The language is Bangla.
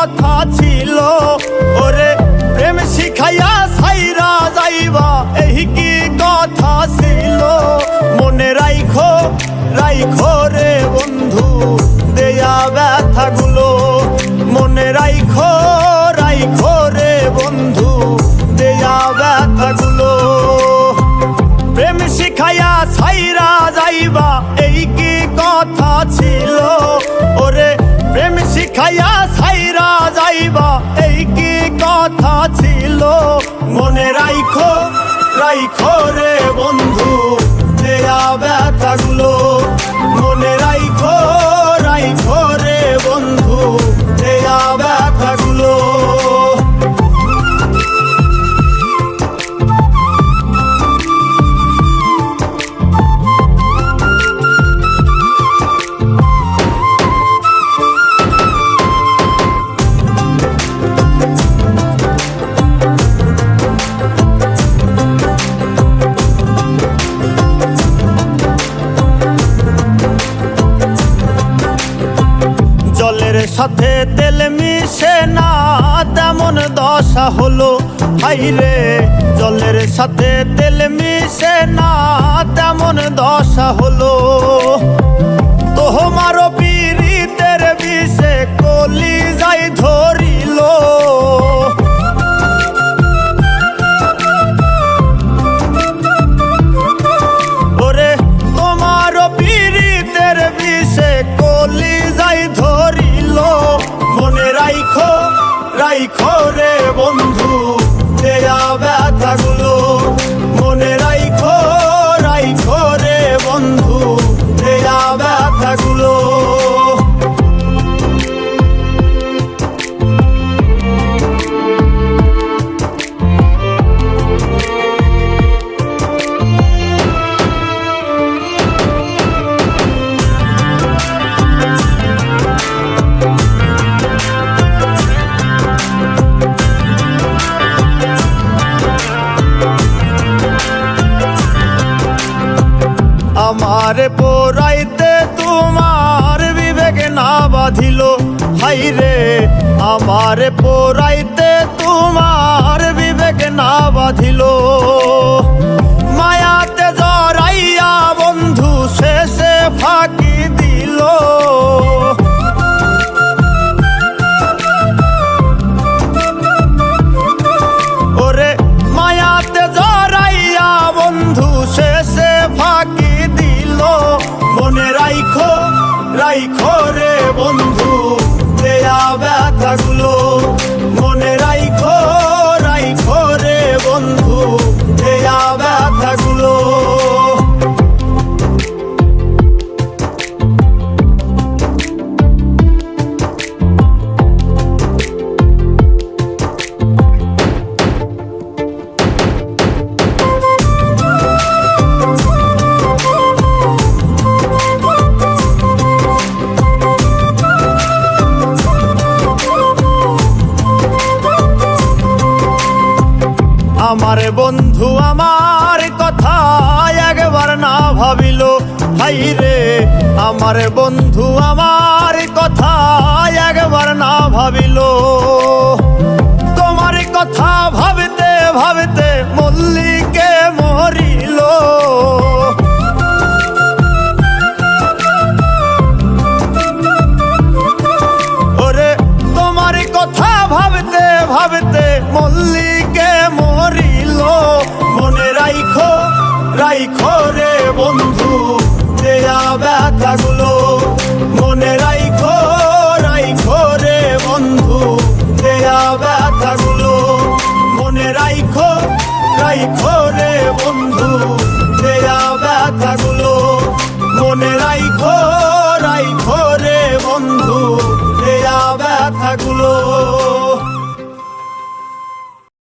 কথা ছিল। ওরে প্রেম শিখাইয়া ছাইরা যাইবা এই কি কথা ছিল। মনে রাইখো রাইখো রে বন্ধু দেয়া ব্যথাগুলো। মনে রাইখো রাইখো রে বন্ধু দেয়া ব্যথাগুলো। প্রেম শিখাইয়া ছাইরা যাইবা এই কি কথা ছিল। ওরে প্রেম শিখাইয়া ছাইরা যাইবা এই কি কথা ছিল। মনে রাইখো রাইখো রে বন্ধু দেয়া ব্যথাগুলো। মনে রাইখো রাইখো রে বন্ধু দেয়া ব্যথাগুলো। জলের সাথে তেল মিশে না তেমন দশা হলো। হাইরে জলের সাথে তেল মিশে না তেমন দশা হলো। তোমারও পীড়িতের বিষে কলিজায় ধরিল। ওরে তোমারও পীড়িতের বিষে কলিজায় ধরিল। মনে রাইখো রাইখো রে বন্ধু দেয়া ব্যথাগুলো। মনে রাইখো রাইখো রে বন্ধু দেয়া ব্যথাগুলো। আমারে পোড়াইতে তোমার বিবেক না বাঁধিল। হাইরে আমারে পোড়াইতে তোমার বিবেক না বাঁধিল। মায়াতে জড়াইয়া বন্ধু শেষে ফাঁকি দিল। ওরে মায়াতে জড়াইয়া বন্ধু শেষে ফাঁকি দিল। মনে রাইখো রাইখো রে বন্ধু দেয়া ব্যথাগুলো। মনে রাইখো রাইখো রে বন্ধু দেয়া ব্যথাগুলো। আমার বন্ধু আমার কথা একবার না ভাবিল। হাইরে আমার বন্ধু আমার কথা একবার না ভাবিল। তোমার কথা ভাবতে ভাবতে মল্লিকে মরিল। ওরে তোমার কথা ভাবতে ভাবতে মল্লিকে মরিল। মনে রাইখো রাইখো রে বন্ধু দেয়া ব্যথাগুলো। মনে রাইখো রাইখো রে বন্ধু দেয়া ব্যথাগুলো। মনে রাইখো রাইখো রে বন্ধু দেয়া ব্যথাগুলো। মনে রাইখো রাইখো রে বন্ধু দেয়া ব্যথাগুলো।